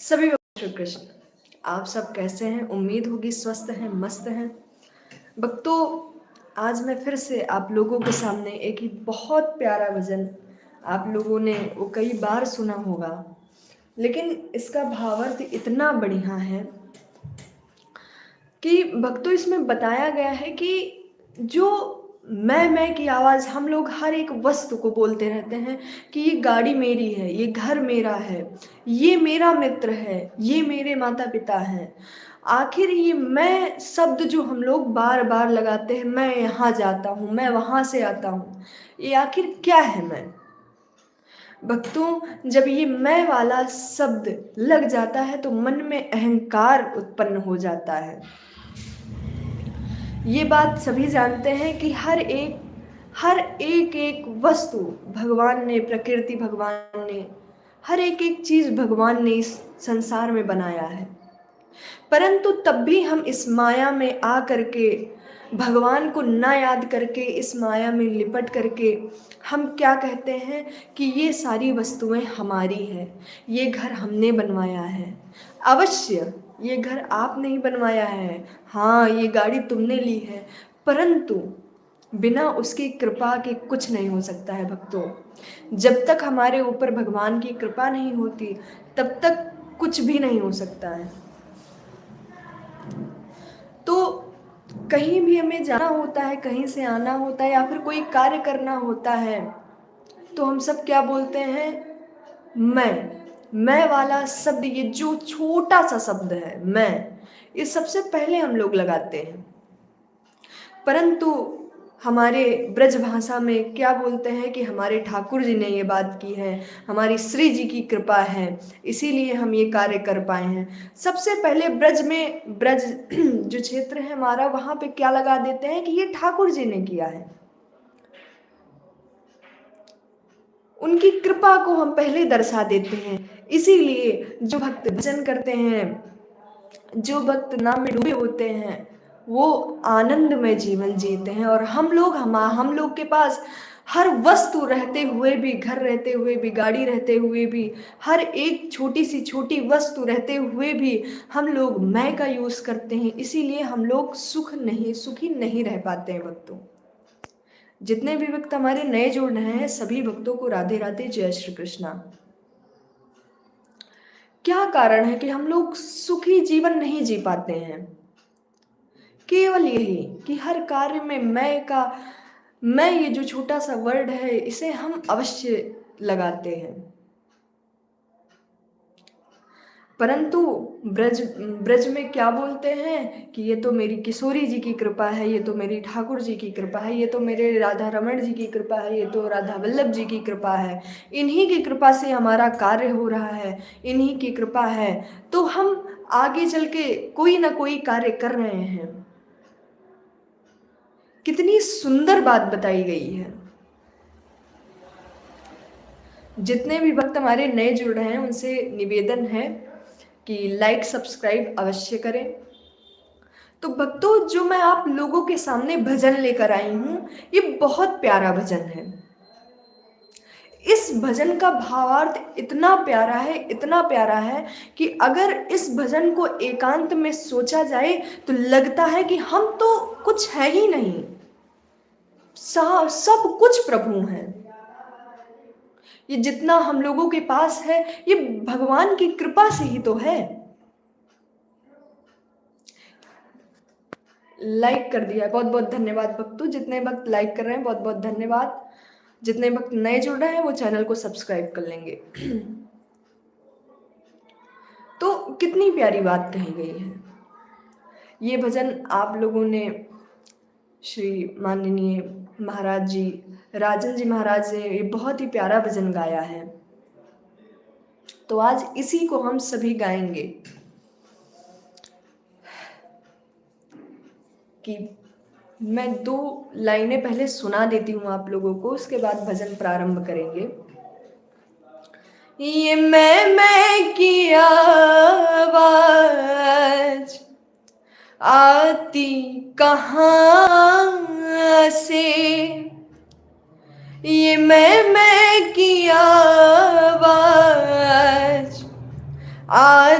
सभी श्री कृष्ण। आप सब कैसे हैं? उम्मीद होगी स्वस्थ हैं, मस्त हैं। भक्तों, आज मैं फिर से आप लोगों के सामने एक ही बहुत प्यारा भजन, आप लोगों ने वो कई बार सुना होगा, लेकिन इसका भावार्थ इतना बढ़िया है कि भक्तों इसमें बताया गया है कि जो मैं की आवाज़ हम लोग हर एक वस्तु को बोलते रहते हैं कि ये गाड़ी मेरी है, ये घर मेरा है, ये मेरा मित्र है, ये मेरे माता पिता हैं। आखिर ये मैं शब्द जो हम लोग बार बार लगाते हैं, मैं यहाँ जाता हूँ, मैं वहाँ से आता हूँ, ये आखिर क्या है मैं? भक्तों, जब ये मैं वाला शब्द लग जाता है तो मन में अहंकार उत्पन्न हो जाता है। ये बात सभी जानते हैं कि हर एक वस्तु भगवान ने, प्रकृति भगवान ने, हर एक चीज़ भगवान ने इस संसार में बनाया है। परंतु तब भी हम इस माया में आ करके, भगवान को ना याद करके, इस माया में लिपट करके हम क्या कहते हैं कि ये सारी वस्तुएं हमारी हैं, ये घर हमने बनवाया है। अवश्य ये घर आपने ही बनवाया है, हाँ ये गाड़ी तुमने ली है, परंतु बिना उसकी कृपा के कुछ नहीं हो सकता है भक्तों। जब तक हमारे ऊपर भगवान की कृपा नहीं होती तब तक कुछ भी नहीं हो सकता है। तो कहीं भी हमें जाना होता है, कहीं से आना होता है या फिर कोई कार्य करना होता है तो हम सब क्या बोलते हैं? मैं वाला शब्द, ये जो छोटा सा शब्द है मैं, ये सबसे पहले हम लोग लगाते हैं। परंतु हमारे ब्रज भाषा में क्या बोलते हैं कि हमारे ठाकुर जी ने ये बात की है, हमारी श्री जी की कृपा है, इसीलिए हम ये कार्य कर पाए हैं। सबसे पहले ब्रज जो क्षेत्र है हमारा, वहाँ पे क्या लगा देते हैं कि ये ठाकुर जी ने किया है। उनकी कृपा को हम पहले दर्शा देते हैं। इसीलिए जो भक्त भजन करते हैं, जो भक्त नाम में डूबे होते हैं, वो आनंद में जीवन जीते हैं। और हम लोग के पास हर वस्तु रहते हुए भी, घर रहते हुए भी, गाड़ी रहते हुए भी, हर एक छोटी सी छोटी वस्तु रहते हुए भी हम लोग मैं का यूज करते हैं। इसीलिए हम लोग सुखी नहीं रह पाते हैं भक्तों। जितने भी भक्त हमारे नए जुड़ रहे हैं, सभी भक्तों को राधे राधे, जय श्री कृष्णा। क्या कारण है कि हम लोग सुखी जीवन नहीं जी पाते हैं? केवल यही कि हर कार्य में मैं ये जो छोटा सा वर्ड है, इसे हम अवश्य लगाते हैं। परंतु ब्रज में क्या बोलते हैं कि ये तो मेरी किशोरी जी की कृपा है, ये तो मेरी ठाकुर जी की कृपा है, ये तो मेरे राधा रमण जी की कृपा है, ये तो राधा वल्लभ जी की कृपा है, इन्हीं की कृपा से हमारा कार्य हो रहा है, इन्हीं की कृपा है तो हम आगे चल के कोई ना कोई कार्य कर रहे हैं। कितनी सुंदर बात बताई गई है। जितने भी भक्त हमारे नए जुड़ रहे हैं, उनसे निवेदन है कि लाइक सब्सक्राइब अवश्य करें। तो भक्तों, जो मैं आप लोगों के सामने भजन लेकर आई हूँ, ये बहुत प्यारा भजन है। इस भजन का भावार्थ इतना प्यारा है कि अगर इस भजन को एकांत में सोचा जाए तो लगता है कि हम तो कुछ है ही नहीं, सब कुछ प्रभु हैं। ये जितना हम लोगों के पास है, ये भगवान की कृपा से ही तो है। लाइक कर दिया, बहुत बहुत धन्यवाद भक्तों। जितने भक्त लाइक कर रहे हैं, बहुत बहुत धन्यवाद। जितने भक्त नए जुड़ रहे हैं, वो चैनल को सब्सक्राइब कर लेंगे। तो कितनी प्यारी बात कही गई है। ये भजन आप लोगों ने श्री माननीय महाराज जी, राजन जी महाराज ने ये बहुत ही प्यारा भजन गाया है। तो आज इसी को हम सभी गाएंगे कि मैं 2 लाइनें पहले सुना देती हूँ आप लोगों को, उसके बाद भजन प्रारंभ करेंगे। ये मैं की आवाज आती कहाँ से, ये मैं की आवाज आती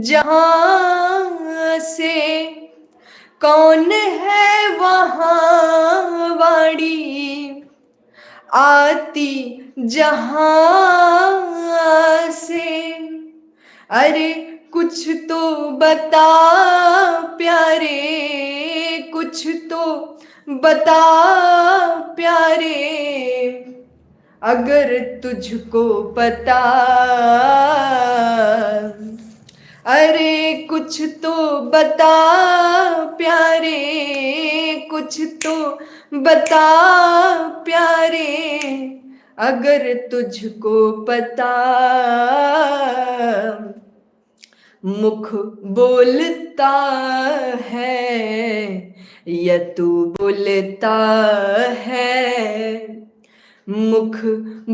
जहां से कौन है वहां वाणी आती जहां से। अरे कुछ तो बता प्यारे, कुछ तो बता प्यारे, अगर तुझको पता। अरे कुछ तो बता प्यारे, कुछ तो बता प्यारे, अगर तुझको पता। मुख बोलता है या तू बोलता है, मुख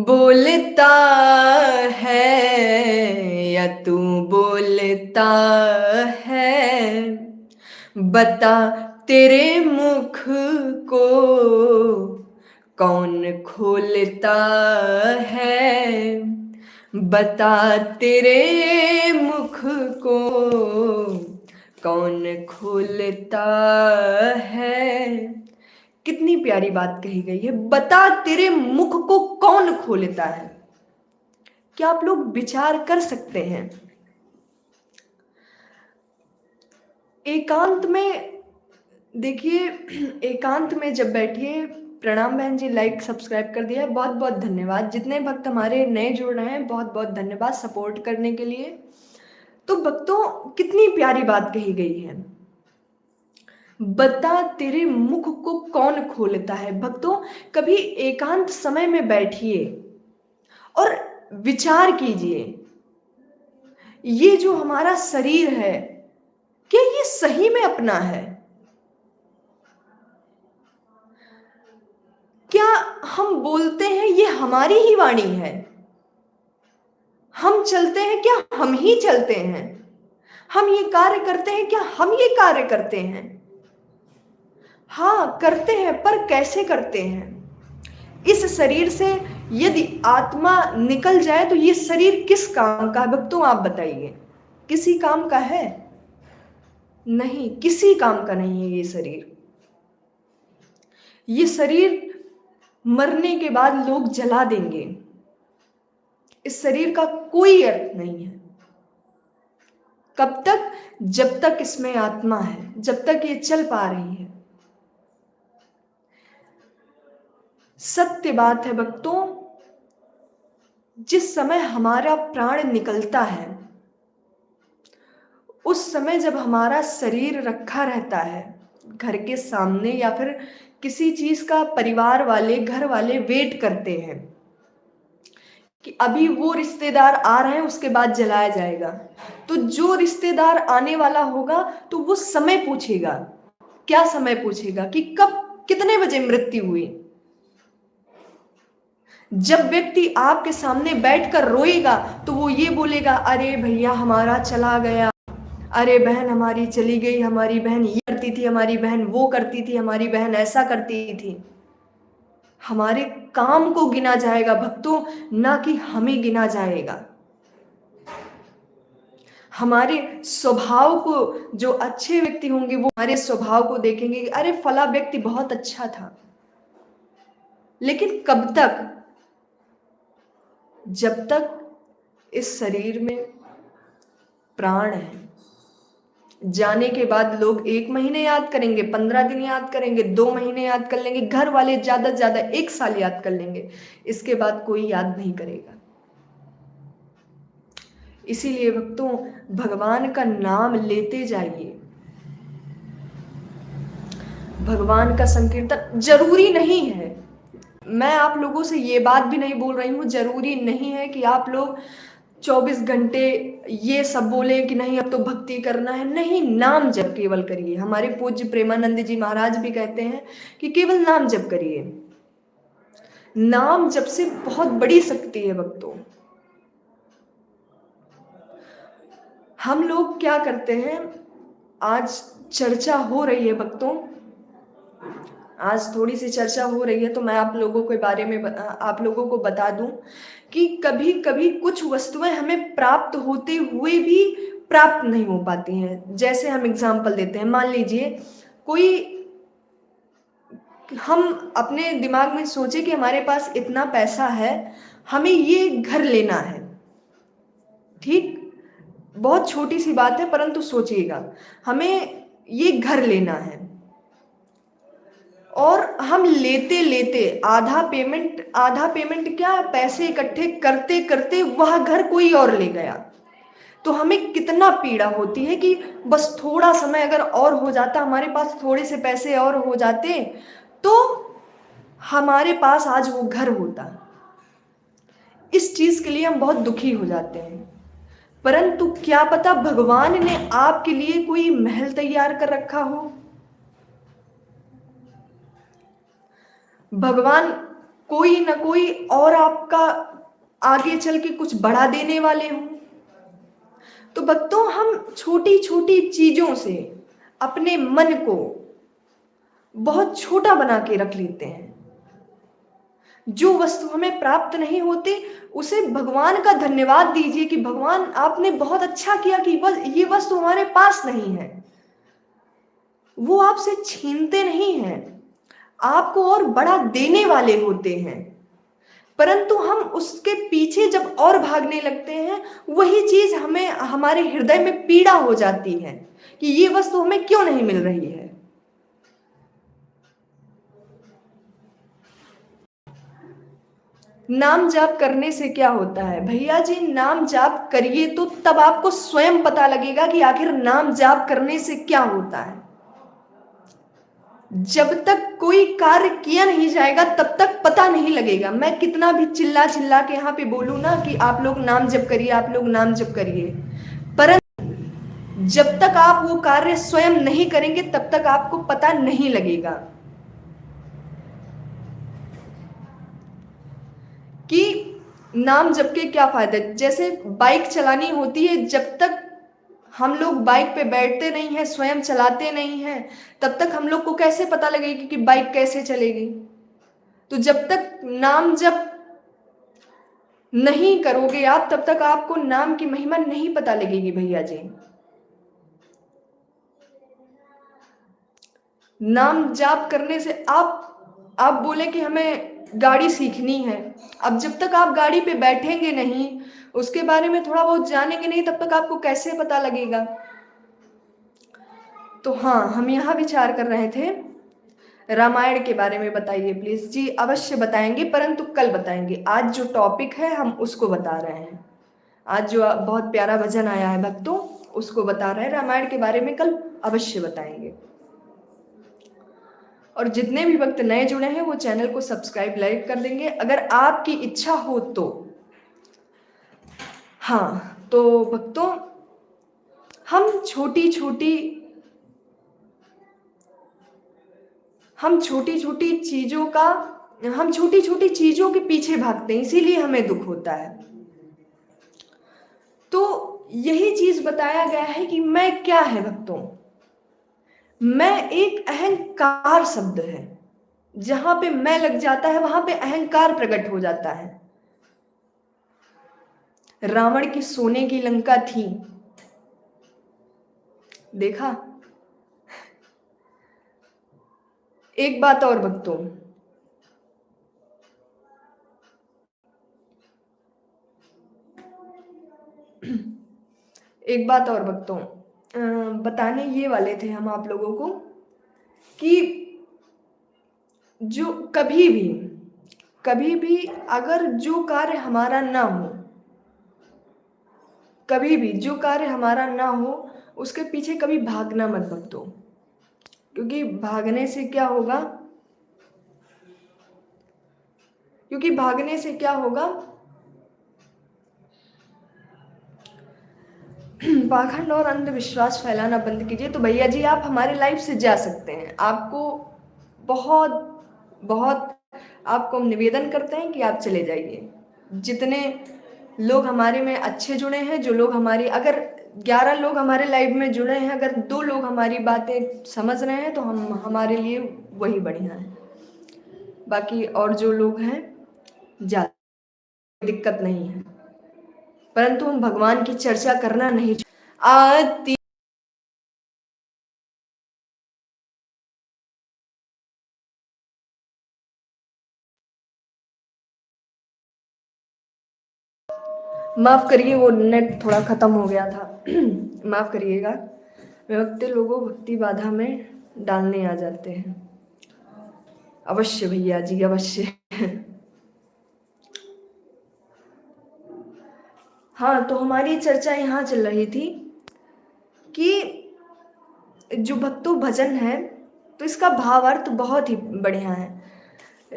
बोलता है या तू बोलता है, बता तेरे मुख को कौन खोलता है, बता तेरे मुख को कौन खोलता है। कितनी प्यारी बात कही गई है, बता तेरे मुख को कौन खोलता है। क्या आप लोग विचार कर सकते हैं? एकांत में देखिए, एकांत में जब बैठिए। प्रणाम बहन जी, लाइक सब्सक्राइब कर दिया है, बहुत बहुत धन्यवाद। जितने भक्त हमारे नए जुड़ रहे हैं, बहुत बहुत धन्यवाद सपोर्ट करने के लिए। तो भक्तों, कितनी प्यारी बात कही गई है, बता तेरे मुख को कौन खोलता है। भक्तों, कभी एकांत समय में बैठिए और विचार कीजिए, ये जो हमारा शरीर है, क्या ये सही में अपना है? क्या हम बोलते हैं ये हमारी ही वाणी है? हम चलते हैं क्या हम ही चलते हैं? हम ये कार्य करते हैं क्या हम ये कार्य करते हैं? हाँ करते हैं, पर कैसे करते हैं? इस शरीर से यदि आत्मा निकल जाए तो ये शरीर किस काम का है? भक्तों आप बताइए, किसी काम का है? नहीं, किसी काम का नहीं है ये शरीर। ये शरीर मरने के बाद लोग जला देंगे। इस शरीर का कोई अर्थ नहीं है। कब तक? जब तक इसमें आत्मा है, जब तक ये चल पा रही है। सत्य बात है भक्तों, जिस समय हमारा प्राण निकलता है, उस समय जब हमारा शरीर रखा रहता है घर के सामने, या फिर किसी चीज का परिवार वाले, घर वाले वेट करते हैं कि अभी वो रिश्तेदार आ रहे हैं, उसके बाद जलाया जाएगा। तो जो रिश्तेदार आने वाला होगा तो वो समय पूछेगा। क्या समय पूछेगा? कि कब, कितने बजे मृत्यु हुई। जब व्यक्ति आपके सामने बैठकर रोएगा तो वो ये बोलेगा, अरे भैया हमारा चला गया, अरे बहन हमारी चली गई, हमारी बहन ये करती थी, हमारी बहन वो करती थी, हमारी बहन ऐसा करती थी। हमारे काम को गिना जाएगा भक्तों, ना कि हमें गिना जाएगा। हमारे स्वभाव को, जो अच्छे व्यक्ति होंगे वो हमारे स्वभाव को देखेंगे कि अरे फला व्यक्ति बहुत अच्छा था। लेकिन कब तक? जब तक इस शरीर में प्राण है। जाने के बाद लोग 1 महीने याद करेंगे, 15 दिन याद करेंगे, 2 महीने याद कर लेंगे, घर वाले ज्यादा से ज्यादा 1 साल याद कर लेंगे, इसके बाद कोई याद नहीं करेगा। इसीलिए भक्तों, भगवान का नाम लेते जाइए। भगवान का संकीर्तन जरूरी नहीं है, मैं आप लोगों से ये बात भी नहीं बोल रही हूँ, जरूरी नहीं है कि आप लोग 24 घंटे ये सब बोले कि नहीं अब तो भक्ति करना है। नहीं, नाम जप केवल करिए। हमारे पूज्य प्रेमानंद जी महाराज भी कहते हैं कि केवल नाम जप करिए। नाम जप से बहुत बड़ी शक्ति है भक्तों। हम लोग क्या करते हैं, आज चर्चा हो रही है भक्तों, आज थोड़ी सी चर्चा हो रही है, तो मैं आप लोगों के बारे में आप लोगों को बता दूं कि कभी कभी कुछ वस्तुएं हमें प्राप्त होते हुए भी प्राप्त नहीं हो पाती हैं। जैसे हम एग्जाम्पल देते हैं, मान लीजिए कोई, हम अपने दिमाग में सोचे कि हमारे पास इतना पैसा है, हमें ये घर लेना है, ठीक, बहुत छोटी सी बात है परंतु सोचिएगा, हमें ये घर लेना है और हम लेते लेते आधा पेमेंट क्या, पैसे इकट्ठे करते करते वह घर कोई और ले गया, तो हमें कितना पीड़ा होती है कि बस थोड़ा समय अगर और हो जाता, हमारे पास थोड़े से पैसे और हो जाते तो हमारे पास आज वो घर होता। इस चीज के लिए हम बहुत दुखी हो जाते हैं, परंतु क्या पता भगवान ने आपके लिए कोई महल तैयार कर रखा हो। भगवान कोई ना कोई और आपका आगे चल के कुछ बढ़ा देने वाले हों। तो भक्तों, हम छोटी छोटी चीजों से अपने मन को बहुत छोटा बना के रख लेते हैं। जो वस्तु हमें प्राप्त नहीं होती उसे भगवान का धन्यवाद दीजिए कि भगवान आपने बहुत अच्छा किया कि ये वस्तु हमारे पास नहीं है। वो आपसे छीनते नहीं हैं, आपको और बड़ा देने वाले होते हैं, परंतु हम उसके पीछे जब और भागने लगते हैं, वही चीज हमें हमारे हृदय में पीड़ा हो जाती है कि ये वस्तु हमें क्यों नहीं मिल रही है। नाम जाप करने से क्या होता है भैया जी? नाम जाप करिए तो तब आपको स्वयं पता लगेगा कि आखिर नाम जाप करने से क्या होता है। जब तक कोई कार्य किया नहीं जाएगा तब तक पता नहीं लगेगा। मैं कितना भी चिल्ला चिल्ला के यहाँ पे बोलूं ना कि आप लोग नाम जप करिए, आप लोग नाम जप करिए, परंतु जब तक आप वो कार्य स्वयं नहीं करेंगे तब तक आपको पता नहीं लगेगा कि नाम जप के क्या फायदे। जैसे बाइक चलानी होती है, जब तक हम लोग बाइक पे बैठते नहीं हैं, स्वयं चलाते नहीं हैं, तब तक हम लोग को कैसे पता लगेगी कि बाइक कैसे चलेगी। तो जब तक नाम जप नहीं करोगे आप, तब तक आपको नाम की महिमा नहीं पता लगेगी भैया जी। नाम जाप करने से आप बोले कि हमें गाड़ी सीखनी है, अब जब तक आप गाड़ी पे बैठेंगे नहीं, उसके बारे में थोड़ा बहुत जानेंगे नहीं, तब तक आपको कैसे पता लगेगा। तो हाँ, हम यहाँ विचार कर रहे थे रामायण के बारे में। बताइए प्लीज जी। अवश्य बताएंगे, परंतु कल बताएंगे। आज जो टॉपिक है हम उसको बता रहे हैं। आज जो बहुत प्यारा भजन आया है भक्तों, उसको बता रहे हैं। रामायण के बारे में कल अवश्य बताएंगे। और जितने भी भक्त नए जुड़े हैं वो चैनल को सब्सक्राइब लाइक कर देंगे अगर आपकी इच्छा हो तो। हाँ तो भक्तों, हम छोटी छोटी चीजों के पीछे भागते हैं, इसीलिए हमें दुख होता है। तो यही चीज बताया गया है कि मैं क्या है भक्तों। मैं एक अहंकार शब्द है, जहां पे मैं लग जाता है वहां पे अहंकार प्रकट हो जाता है। रावण की सोने की लंका थी, देखा। एक बात और भक्तों, एक बात और भक्तों, बताने ये वाले थे हम आप लोगों को कि जो कभी भी अगर जो कार्य हमारा ना हो, कभी भी जो कार्य हमारा ना हो, उसके पीछे कभी भागना मत भक्तों, क्योंकि भागने से क्या होगा, पाखंड और अंधविश्वास फैलाना बंद कीजिए। तो भैया जी आप हमारे लाइफ से जा सकते हैं। आपको बहुत बहुत आपको हम निवेदन करते हैं कि आप चले जाइए। जितने लोग हमारे में अच्छे जुड़े हैं, जो लोग हमारी, अगर 11 लोग हमारे लाइफ में जुड़े हैं, अगर 2 लोग हमारी बातें समझ रहे हैं तो हमारे लिए वही बढ़िया है। बाकी और जो लोग हैं ज़्यादा दिक्कत नहीं है, परंतु हम भगवान की चर्चा करना नहीं। आती माफ करिए, वो नेट थोड़ा खत्म हो गया था। माफ करिएगा, विभक्ति लोगों भक्ति बाधा में डालने आ जाते हैं। अवश्य भैया जी, अवश्य। हाँ, तो हमारी चर्चा यहाँ चल रही थी कि जो भक्तों भजन है, तो इसका भावार्थ बहुत ही बढ़िया है।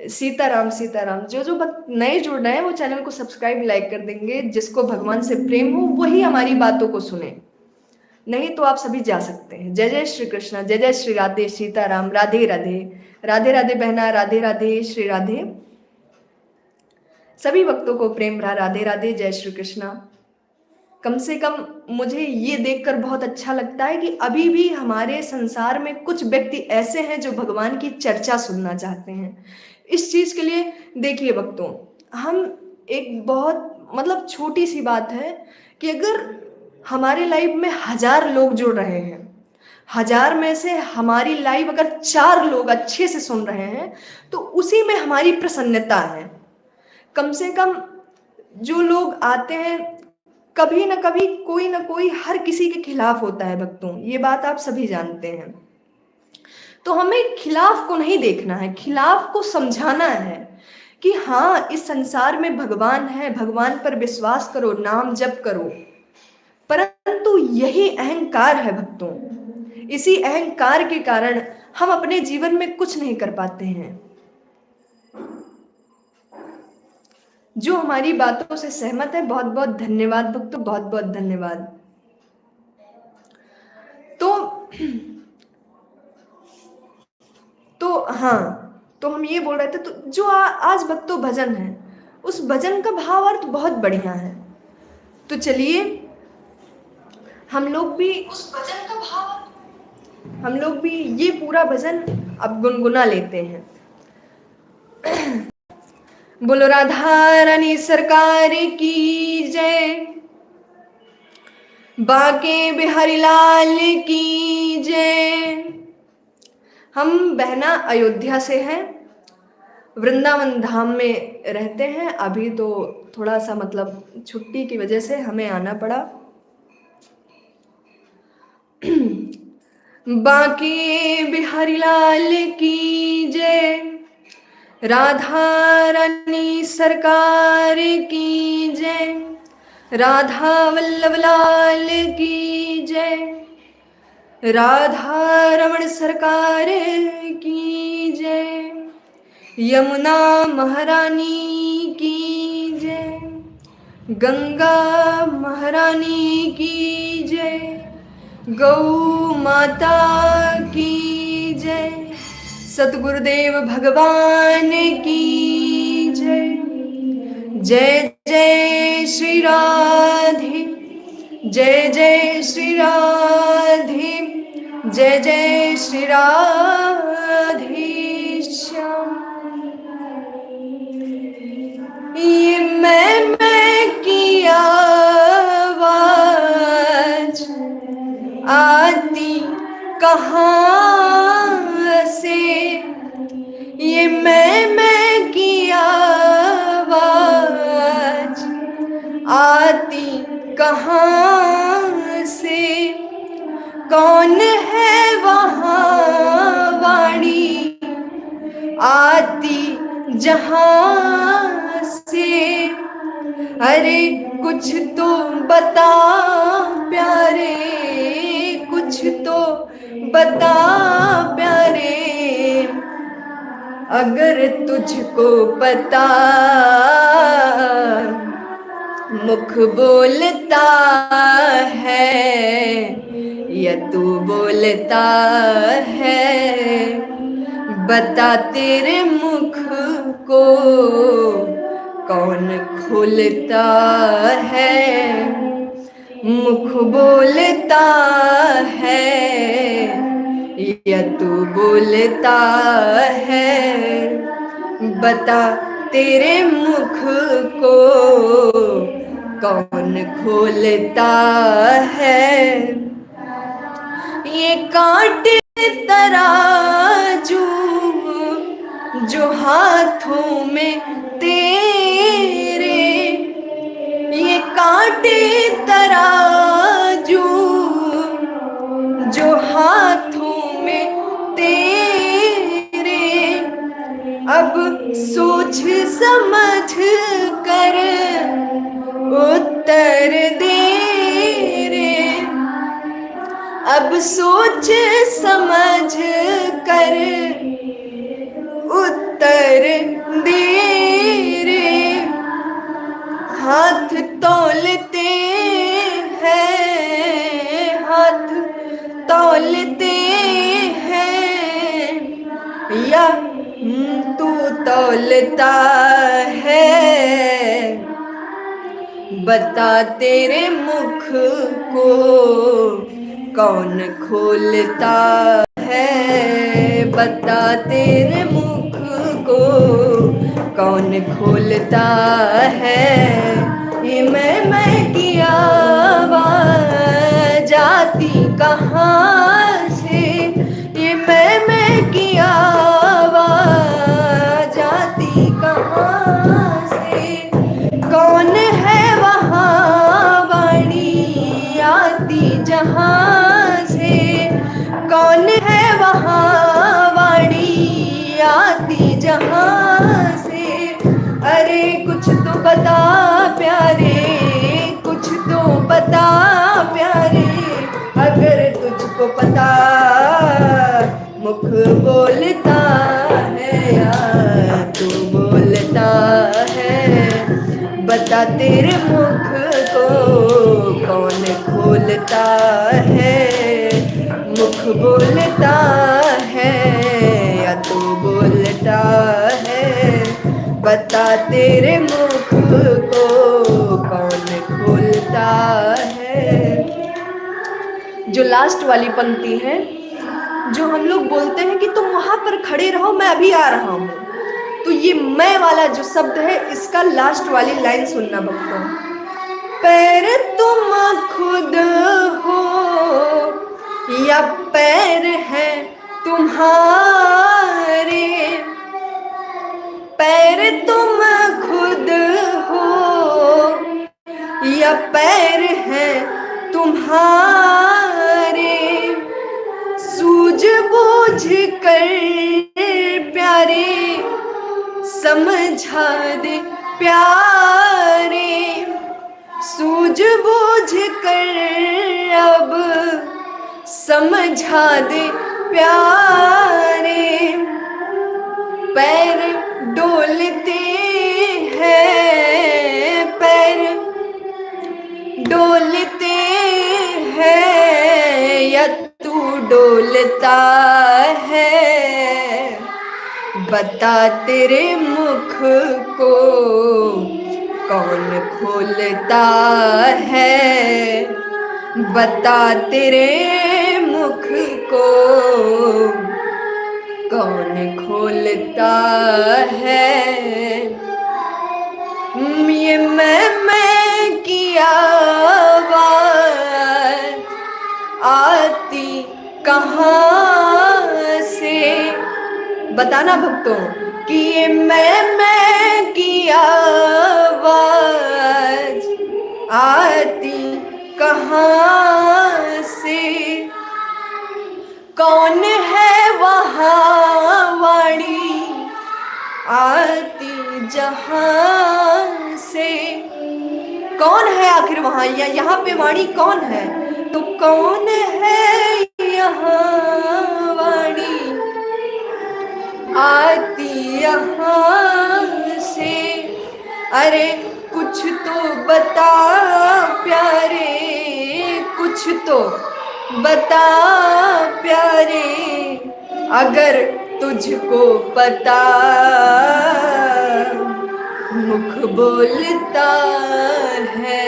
सीताराम सीताराम। जो जो भक्त नए जुड़ रहे हैं वो चैनल को सब्सक्राइब लाइक कर देंगे। जिसको भगवान से प्रेम हो वही हमारी बातों को सुने, नहीं तो आप सभी जा सकते हैं। जय जय श्री कृष्णा, जय जय श्री राधे सीताराम, राधे राधे। राधे राधे बहना, राधे राधे श्री राधे। सभी भक्तों को प्रेम भरा राधे राधे, जय श्री कृष्णा। कम से कम मुझे ये देखकर बहुत अच्छा लगता है कि अभी भी हमारे संसार में कुछ व्यक्ति ऐसे हैं जो भगवान की चर्चा सुनना चाहते हैं। इस चीज के लिए देखिए भक्तों, हम एक बहुत मतलब छोटी सी बात है कि अगर हमारे लाइफ में 1000 लोग जुड़ रहे हैं, 1000 में से हमारी लाइव अगर 4 लोग अच्छे से सुन रहे हैं, तो उसी में हमारी प्रसन्नता है। कम से कम जो लोग आते हैं, कभी ना कभी कोई ना कोई हर किसी के खिलाफ होता है भक्तों, ये बात आप सभी जानते हैं। तो हमें खिलाफ को नहीं देखना है, खिलाफ को समझाना है कि हाँ, इस संसार में भगवान है, भगवान पर विश्वास करो, नाम जप करो। परंतु यही अहंकार है भक्तों, इसी अहंकार के कारण हम अपने जीवन में कुछ नहीं कर पाते हैं। जो हमारी बातों से सहमत है, बहुत बहुत धन्यवाद भक्तों, बहुत बहुत धन्यवाद। तो हाँ, तो हम ये बोल रहे थे, तो जो आज भक्तों भजन है, उस भजन का भावार्थ बहुत बढ़िया है। तो चलिए हम लोग भी उस भजन का भाव, हम लोग भी ये पूरा भजन अब गुनगुना लेते हैं। बोलो राधा रानी सरकार की जय, बाके बिहारी लाल की जय। हम बहना अयोध्या से हैं, वृंदावन धाम में रहते हैं। अभी तो थोड़ा सा मतलब छुट्टी की वजह से हमें आना पड़ा। बाके बिहारी लाल की जय, राधा रानी सरकार की जय, राधा वल्लभ लाल की जय, राधा रमण सरकार की जय, यमुना महारानी की जय, गंगा महारानी की जय, गौ माता की जय, सतगुरुदेव भगवान की जय। जय जय श्री राधे, जय जय श्री राधे, जय जय श्री राधे श्याम। ये मैं की आवाज आती कहाँ से, ये मैं की आवाज आती कहाँ से, कौन है वहाँ वाणी आती जहाँ से। अरे कुछ तो बता प्यारे, कुछ तो बता प्यारे, अगर तुझको पता मुख बोलता है या तू बोलता है, बता तेरे मुख को कौन खोलता है। मुख बोलता है या तू बोलता है, बता तेरे मुख को कौन खोलता है ये कांटे तराजू जो हाथों में तेरे, ये कांटे तराजू जो हाथों में तेरे, अब सोच समझ कर उत्तर दे रे, अब सोच समझ कर उत्तर दे रे। हाथ तौलते हैं, हाथ तौलते हैं या तू तौलता है, बता तेरे मुख को कौन खोलता है, बता तेरे मुख को कौन खोलता है। ये मैं की आवाज़ आती कहाँ से, ये मैं की आवाज़ आती कहाँ से, कौन है वहाँ वाणी आती जहाँ से, कौन है वहाँ वाणी आती जहाँ से। अरे कुछ तो बता प्यारे, कुछ तो बता प्यारे, अगर तुझको पता मुख बोलता है या तू बोलता है, बता तेरे मुख को कौन खोलता है, मुख बोलता है या तू बोलता है, बता तेरे मुख को कौन खोलता है। जो लास्ट वाली पंक्ति है, जो हम लोग बोलते हैं कि तुम वहां पर खड़े रहो मैं अभी आ रहा हूं, तो ये मैं वाला जो शब्द है इसका लास्ट वाली लाइन सुनना भक्तों। पैर तुम खुद हो या पैर है तुम्हारे, पैर तुम खुद हो या पैर है तुम्हारे, सूझबूझ कर प्यारे समझा दे प्यारे, सूझबूझ कर अब समझा दे प्यारे। पैर डोलते हैं, पैर डोलते हैं या तू डोलता है, बता तेरे मुख को कौन खोलता है, बता तेरे मुख को कौन खोलता है। ये मैं की आवाज़ आती कहाँ से, बताना भक्तों कि ये मैं की आवाज़ आती कहाँ से, कौन है वहाँ वाणी आती जहाँ से, कौन है आखिर वहाँ, या यहाँ पे वाणी कौन है, तो कौन है यहाँ वाणी आती यहाँ से। अरे कुछ तो बता प्यारे, कुछ तो बता प्यारे, अगर तुझको पता मुख बोलता है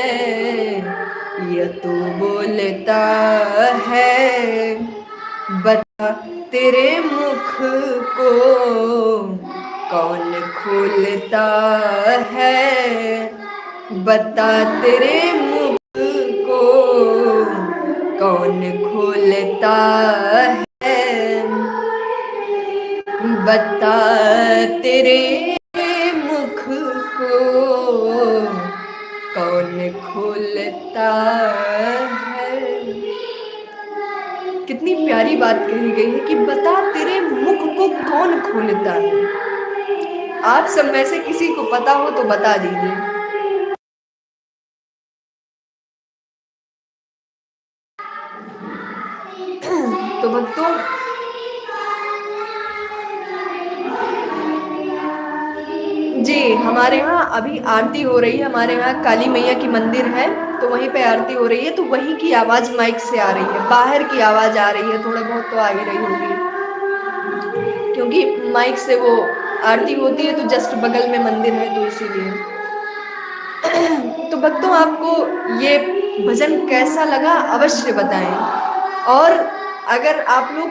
या तू बोलता है, बता तेरे मुख को कौन खोलता है, बता तेरे मुख को कौन खोलता है, बता तेरे मुख को कौन खोलता है। कितनी प्यारी बात कही गई है कि बता तेरे मुख को कौन खोलता है। आप सब में से किसी को पता हो तो बता दीजिए। तो भक्तों, जी हमारे यहाँ अभी आरती हो रही है। हमारे यहाँ काली मैया की मंदिर है, तो वहीं पे आरती हो रही है। तो वहीं की आवाज़ माइक से आ रही है, बाहर की आवाज़ आ रही है, थोड़ा बहुत तो आ ही रही होगी, क्योंकि माइक से वो आरती होती है तो जस्ट बगल में मंदिर है, तो इसीलिए। तो भक्तों, आपको ये भजन कैसा लगा अवश्य बताएं, और अगर आप लोग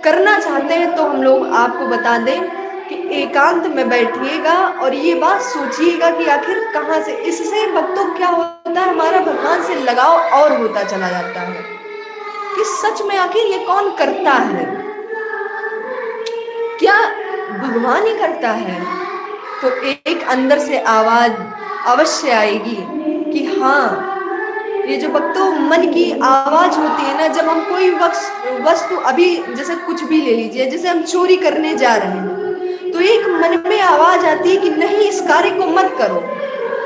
करना चाहते हैं तो हम लोग आपको बता दें कि एकांत में बैठिएगा और ये बात सोचिएगा कि आखिर कहाँ से, इससे भक्तों क्या होता है, हमारा भगवान से लगाव और होता चला जाता है कि सच में आखिर ये कौन करता है, क्या भगवान ही करता है। तो एक अंदर से आवाज अवश्य आएगी कि हाँ, ये जो भक्तों मन की आवाज होती है ना, जब हम कोई वस्तु, अभी जैसे कुछ भी ले लीजिए, जैसे हम चोरी करने जा रहे हैं तो एक मन में आवाज आती है कि नहीं, इस कार्य को मत करो।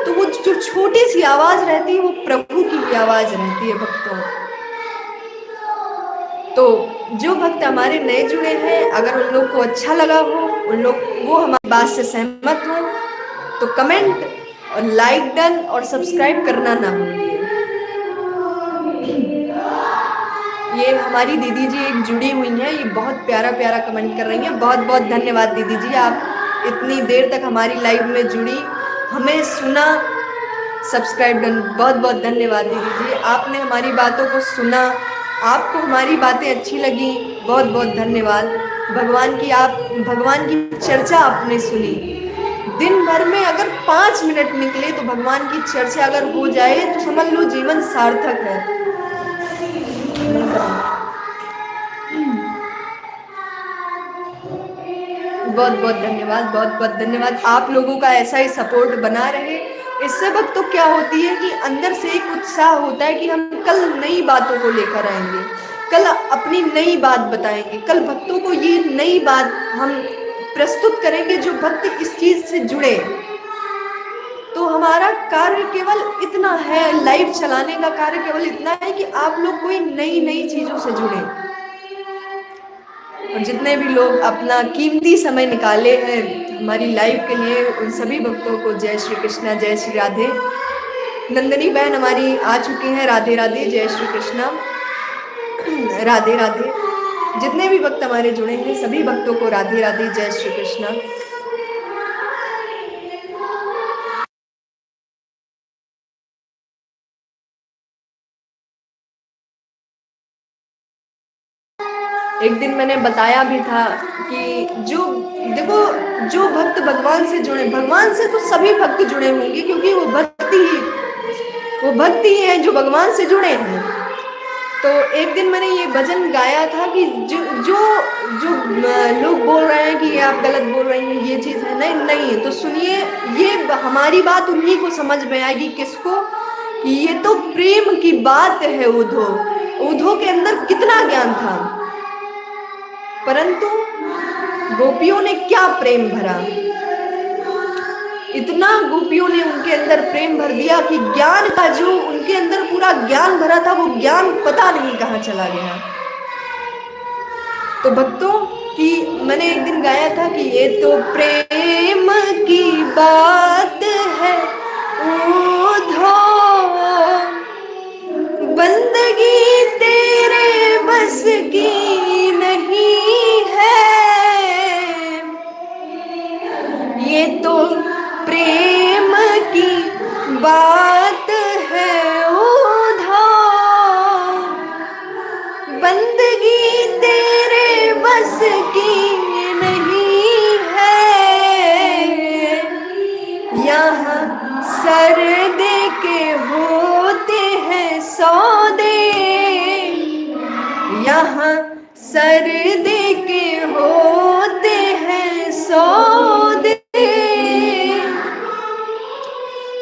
तो वो जो छोटी सी आवाज रहती है वो प्रभु की भी आवाज रहती है भक्तों। तो जो भक्त हमारे नए जुड़े हैं, अगर उन लोग को अच्छा लगा हो, उन लोग वो हमारी बात से सहमत हो, तो कमेंट और लाइक डन और सब्सक्राइब करना ना भूलिए। ये हमारी दीदी जी एक जुड़ी हुई हैं, ये बहुत प्यारा प्यारा कमेंट कर रही हैं। बहुत बहुत धन्यवाद दीदी जी, आप इतनी देर तक हमारी लाइव में जुड़ी, हमें सुना, सब्सक्राइब डन। बहुत बहुत धन्यवाद दीदी जी, आपने हमारी बातों को सुना, आपको हमारी बातें अच्छी लगी, बहुत बहुत धन्यवाद। भगवान की चर्चा आपने सुनी। दिन भर में अगर 5 मिनट निकले तो भगवान की चर्चा अगर हो जाए तो समझ लो जीवन सार्थक है। बहुत बहुत धन्यवाद, बहुत बहुत धन्यवाद। आप लोगों का ऐसा ही सपोर्ट बना रहे। इससे वक्त तो क्या होती है कि अंदर से एक उत्साह होता है कि हम कल नई बातों को लेकर आएंगे, कल अपनी नई बात बताएंगे, कल भक्तों को ये नई बात हम प्रस्तुत करेंगे जो भक्त इस चीज से जुड़े। तो हमारा कार्य केवल इतना है, लाइव चलाने का कार्य केवल इतना है कि आप लोग कोई नई नई चीजों से जुड़े। और जितने भी लोग अपना कीमती समय निकाले हैं हमारी लाइव के लिए, उन सभी भक्तों को जय श्री कृष्णा, जय श्री राधे। नंदनी बहन हमारी आ चुकी हैं, राधे राधे, जय श्री कृष्णा, राधे राधे। जितने भी भक्त हमारे जुड़े हैं सभी भक्तों को राधे राधे, जय श्री कृष्णा। एक दिन मैंने बताया भी था कि जो देखो, जो भक्त भगवान से जुड़े, भगवान से तो सभी भक्त जुड़े होंगे, क्योंकि वो भक्ति है जो भगवान से जुड़े हैं। तो एक दिन मैंने ये भजन गाया था कि जो जो जो लोग बोल रहे हैं कि आप गलत बोल रही हैं, ये चीज़ है, नहीं नहीं है, तो सुनिए, ये हमारी बात उन्हीं को समझ में आएगी। किसको? कि ये तो प्रेम की बात है। उद्धव के अंदर कितना ज्ञान था, परंतु गोपियों ने क्या प्रेम भरा, इतना गोपियों ने उनके अंदर प्रेम भर दिया कि ज्ञान का जो उनके अंदर पूरा ज्ञान भरा था, वो ज्ञान पता नहीं कहाँ चला गया। तो भक्तों की मैंने एक दिन गाया था कि ये तो प्रेम की बात है उद्धव, बंदगी तेरे बस की नहीं है, ये तो प्रेम की बात है उद्धव, बंदगी तेरे बस की नहीं है, यहाँ सर दे के होते हैं सौदे, यहाँ सर दे के होते हैं सौदे।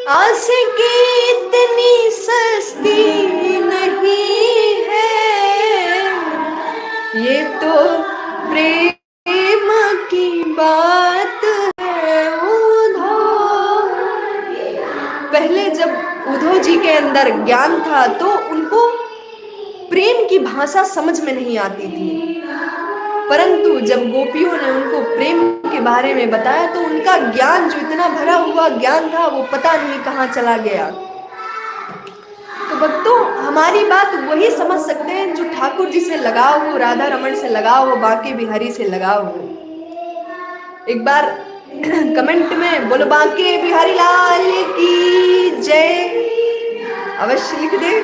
आशिकी इतनी सस्ती नहीं है, ये तो प्रेम की बात है उधो। पहले जब उधो जी के अंदर ज्ञान था तो उनको प्रेम की भाषा समझ में नहीं आती थी, परंतु जब गोपियों ने उनको प्रेम के बारे में बताया तो उनका ज्ञान, जो इतना भरा हुआ ज्ञान था, वो पता नहीं कहाँ चला गया। तो भक्तों, हमारी बात वही समझ सकते हैं जो ठाकुर जी से लगाव हो, राधा रमन से लगाव हो, बांके बिहारी से लगाव हो। एक बार कमेंट में बोलो बांके बिहारी लाल की जय अवश्य लिख दे।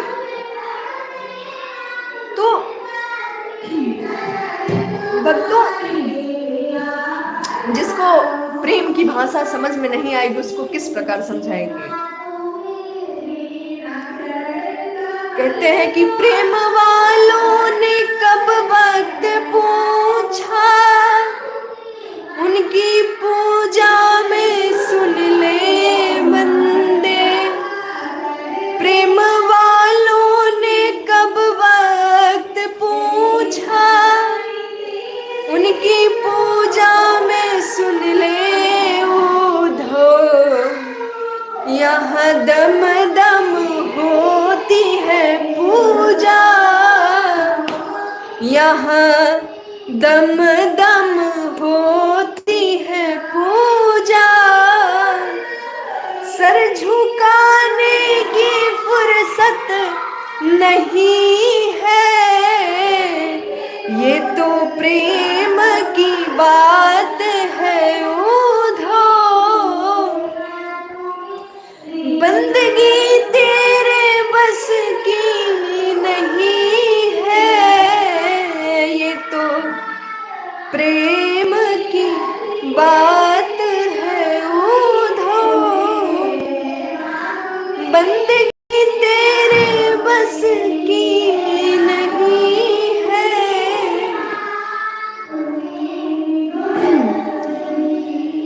तो भक्तों, जिसको प्रेम की भाषा समझ में नहीं आएगी उसको किस प्रकार समझाएंगे। कहते हैं कि प्रेम वालों ने कब वक्त पूछा, उनकी पूजा में सुन ले बंदे। प्रेम वालों ने कब वक्त पूछा, उनकी पूजा में सुन ले उधो। यहाँ दम दम होती है पूजा, यहाँ दम दम होती है पूजा। सर झुकाने की फुर्सत नहीं है, ये तो प्रेम की बात है उधो। बंदगी तेरे बस की नहीं है, ये तो प्रेम की बात है उधो। बंदगी तेरे बस की नहीं है।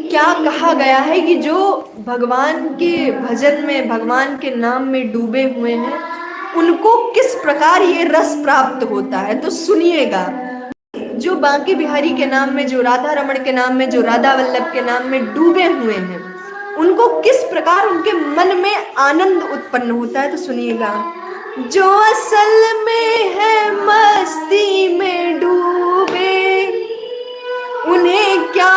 क्या कहा गया है कि जो भगवान के भजन में, भगवान के नाम में डूबे हुए हैं, उनको किस प्रकार ये रस प्राप्त होता है। तो सुनिएगा, जो बांके बिहारी के नाम में, जो राधा रमण के नाम में, जो राधा वल्लभ के नाम में डूबे हुए हैं, उनको किस प्रकार उनके मन में आनंद उत्पन्न होता है। तो सुनिएगा, जो असल में है मस्ती में डूबे, उन्हें क्या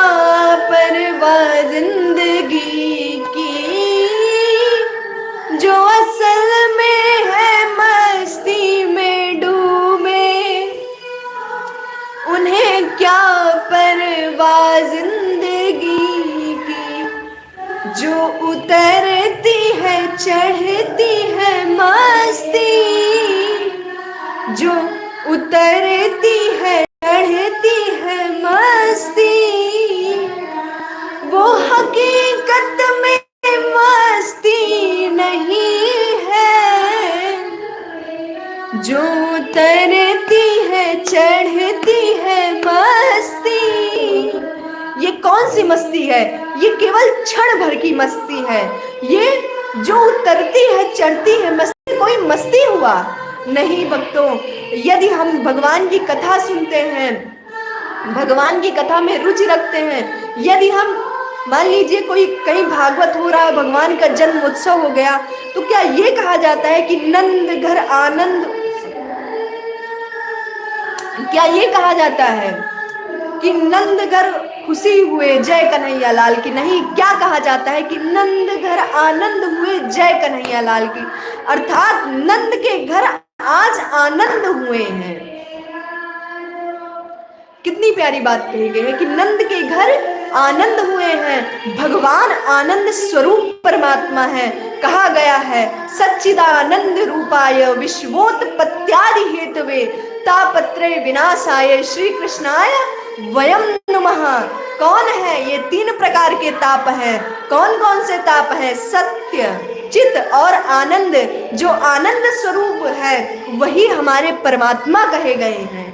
परवाह जिंदगी की। जो असल में है मस्ती में डूबे, उन्हें क्या परवाह जिंदगी की। जो उतरती है चढ़ती है मस्ती, जो उतरती है चढ़ती है मस्ती, वो हकीकत में मस्ती नहीं है। जो उतरती है चढ़ती है मस्ती, ये कौन सी मस्ती है? ये केवल क्षण भर की मस्ती है। ये जो उतरती है चढ़ती है मस्ती, कोई मस्ती हुआ नहीं भक्तों। यदि हम भगवान की कथा सुनते हैं, भगवान की कथा में रुचि रखते हैं, यदि हम मान लीजिए कोई कहीं भागवत हो रहा है, भगवान का जन्म उत्सव हो गया, तो क्या ये कहा जाता है कि नंद घर आनंद, क्या ये कहा जाता है कि नंद घर खुशी हुए जय कन्हैया लाल की? नहीं, क्या कहा जाता है कि नंद घर आनंद हुए जय कन्हैया लाल की, अर्थात नंद के घर आज आनंद हुए हैं। कितनी प्यारी बात कही गई है कि नंद के घर आनंद हुए हैं। भगवान आनंद स्वरूप परमात्मा है। कहा गया है सच्चिदानंद रूपाय विश्वोत्पत्त्यादि हेतवे तापत्रय विनाशाय श्री कृष्णाय वयम नुमः। कौन है ये? 3 प्रकार के ताप हैं। कौन कौन से ताप हैं? सत्य, चित और आनंद। जो आनंद स्वरूप है वही हमारे परमात्मा कहे गए हैं।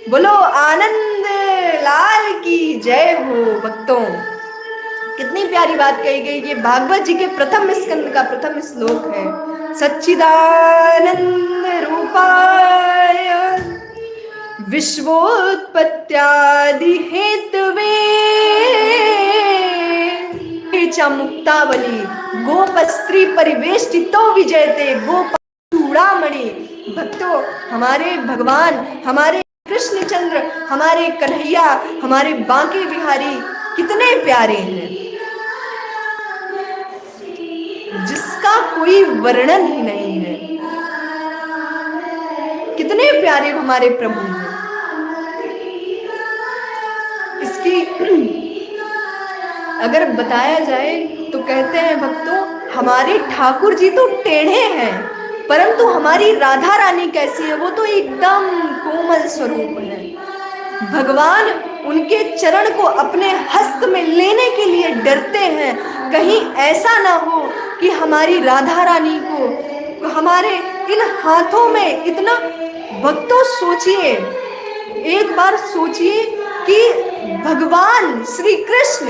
बोलो आनंद लाल की जय हो। भक्तों, कितनी प्यारी बात कही गई। ये भागवत जी के प्रथम स्कंद का प्रथम श्लोक है। सच्चिदानंद रूपाय विश्वोत्पत्त्यादि हेतवे च मुक्तावली गोपस्त्री परिवेष्टितो विजयते गोपाचूड़ामणि। भक्तों, हमारे भगवान, हमारे कृष्णचंद्र, हमारे कन्हैया, हमारे बांके बिहारी कितने प्यारे हैं, जिसका कोई वर्णन ही नहीं है। कितने प्यारे हमारे प्रभु हैं। इसकी अगर बताया जाए तो कहते हैं भक्तों, हमारे ठाकुर जी तो टेढ़े हैं, परंतु हमारी राधा रानी कैसी है? वो तो एकदम कोमल स्वरूप है। भगवान उनके चरण को अपने हस्त में लेने के लिए डरते हैं, कहीं ऐसा ना हो कि हमारी राधा रानी को हमारे इन हाथों में इतना। भक्तों सोचिए, एक बार सोचिए कि भगवान श्री कृष्ण,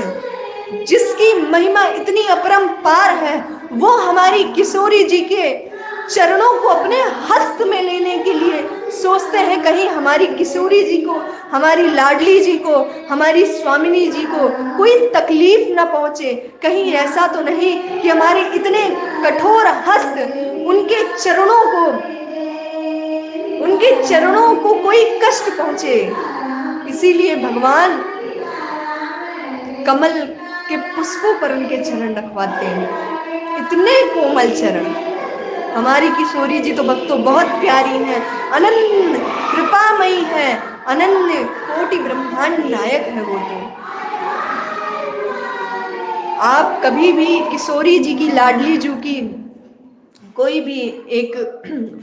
जिसकी महिमा इतनी अपरंपार है, वो हमारी किशोरी जी के चरणों को अपने हस्त में लेने के लिए सोचते हैं, कहीं हमारी किशोरी जी को, हमारी लाडली जी को, हमारी स्वामिनी जी को कोई तकलीफ ना पहुंचे। कहीं ऐसा तो नहीं कि हमारे इतने कठोर हस्त उनके चरणों को कोई कष्ट पहुंचे। इसीलिए भगवान कमल के पुष्पों पर उनके चरण रखवाते हैं। इतने कोमल चरण। हमारी किशोरी जी तो भक्तों बहुत प्यारी हैं, अनंत कृपामयी है, अनन्य कोटि ब्रह्मांड नायक है वो तो। आप कभी भी किशोरी जी की, लाडली जी की कोई भी एक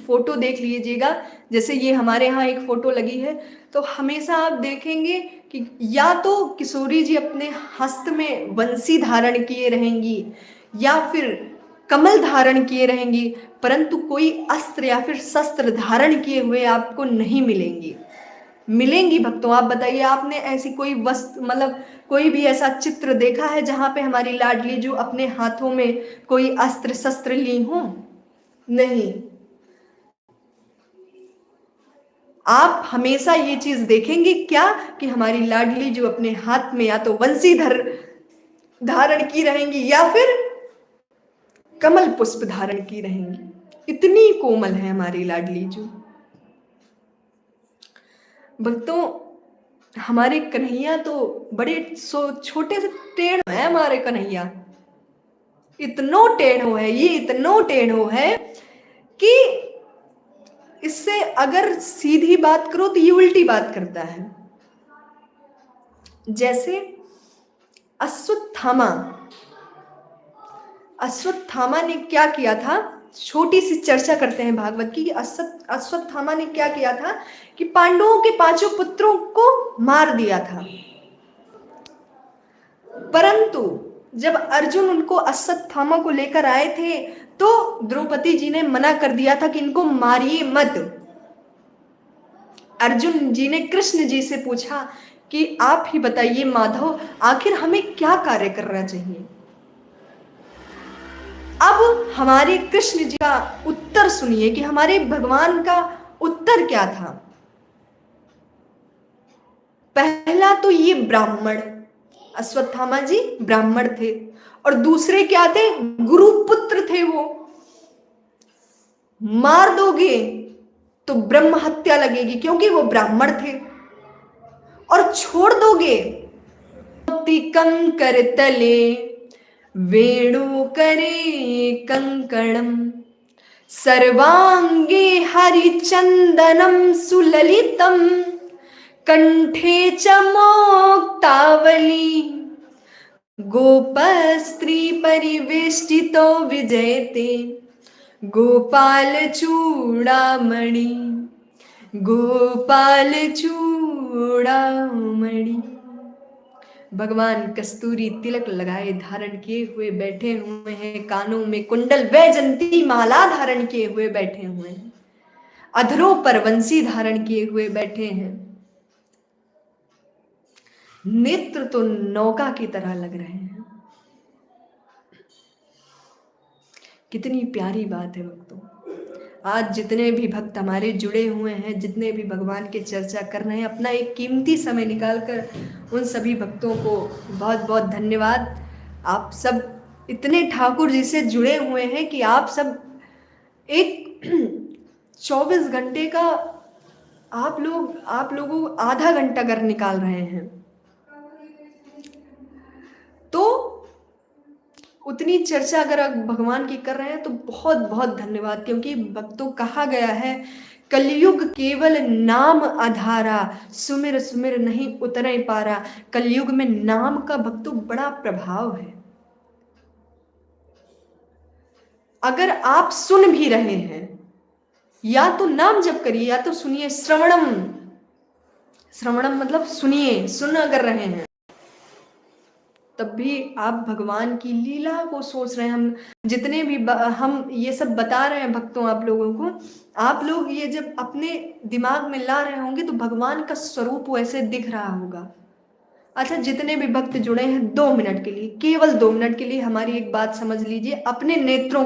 फोटो देख लीजिएगा, जैसे ये हमारे यहाँ एक फोटो लगी है, तो हमेशा आप देखेंगे कि या तो किशोरी जी अपने हस्त में बंसी धारण किए रहेंगी या फिर कमल धारण किए रहेंगी, परंतु कोई अस्त्र या फिर शस्त्र धारण किए हुए आपको नहीं मिलेंगी भक्तों। आप बताइए, आपने ऐसी कोई वस्तु, मतलब कोई भी ऐसा चित्र देखा है जहाँ पे हमारी लाडली जो अपने हाथों में कोई अस्त्र शस्त्र ली हो? नहीं। आप हमेशा ये चीज देखेंगे क्या कि हमारी लाडली जो अपने हाथ में या तो बंसी धारण की रहेंगी या फिर कमल पुष्प धारण की रहेंगी। इतनी कोमल है हमारी लाडली जो। भक्तों, हमारे कन्हैया तो बड़े छोटे से टेढ़ है। हमारे कन्हैया इतनो टेढ़ो है, ये इतनो टेढ़ो है कि इससे अगर सीधी बात करो तो ये उल्टी बात करता है। जैसे अश्वत्थामा ने क्या किया था, छोटी सी चर्चा करते हैं भागवत की। अश्वत्थामा ने क्या किया था कि पांडवों के 5 पुत्रों को मार दिया था, परंतु जब अर्जुन उनको अश्वत्थामा को लेकर आए थे तो द्रौपदी जी ने मना कर दिया था कि इनको मारिए मत। अर्जुन जी ने कृष्ण जी से पूछा कि आप ही बताइए माधव, आखिर हमें क्या कार्य करना चाहिए। अब हमारे कृष्ण जी का उत्तर सुनिए कि हमारे भगवान का उत्तर क्या था। पहला तो ये ब्राह्मण, अश्वत्थामा जी ब्राह्मण थे, और दूसरे क्या थे? गुरुपुत्र थे। वो मार दोगे तो ब्रह्म हत्या लगेगी क्योंकि वो ब्राह्मण थे, और छोड़ दोगे कंकर तले वेणु करे कंकणम सर्वांगे हरिचंदनम सुललितम कंठे च मोक्तावली गोपस्त्री परिवेष्टितो विजयते गोपाल चूड़ामणि गोपाल चूड़ामणि। चूड़ामणि। भगवान कस्तूरी तिलक लगाए धारण किए हुए बैठे हुए हैं, कानों में कुंडल वैजंती माला धारण किए हुए बैठे हुए हैं, अधरों पर वंशी धारण किए हुए बैठे हैं, नेत्र तो नौका की तरह लग रहे हैं। कितनी प्यारी बात है भक्तों। आज जितने भी भक्त हमारे जुड़े हुए हैं, जितने भी भगवान की चर्चा कर रहे हैं, अपना एक कीमती समय निकालकर, उन सभी भक्तों को बहुत बहुत धन्यवाद। आप सब इतने ठाकुर जी से जुड़े हुए हैं कि आप सब एक 24 घंटे का आप लोगों आधा घंटा कर निकाल रहे हैं, तो उतनी चर्चा अगर आप भगवान की कर रहे हैं तो बहुत बहुत धन्यवाद। क्योंकि भक्तों कहा गया है, कलयुग केवल नाम आधारा, सुमिर सुमिर नहीं उतरे पारा। कलयुग में नाम का भक्तों बड़ा प्रभाव है। अगर आप सुन भी रहे हैं, या तो नाम जप करिए या तो सुनिए। श्रवणम, श्रवणम मतलब सुनिए, सुन अगर रहे हैं तब भी आप भगवान की लीला को सोच रहे हैं। हम जितने भी हम ये सब बता रहे हैं भक्तों आप लोगों को, आप लोग ये जब अपने दिमाग में ला रहे होंगे तो भगवान का स्वरूप वैसे दिख रहा होगा। अच्छा, जितने भी भक्त जुड़े हैं 2 मिनट के लिए, केवल 2 मिनट के लिए हमारी एक बात समझ लीजिए। अपने नेत्रों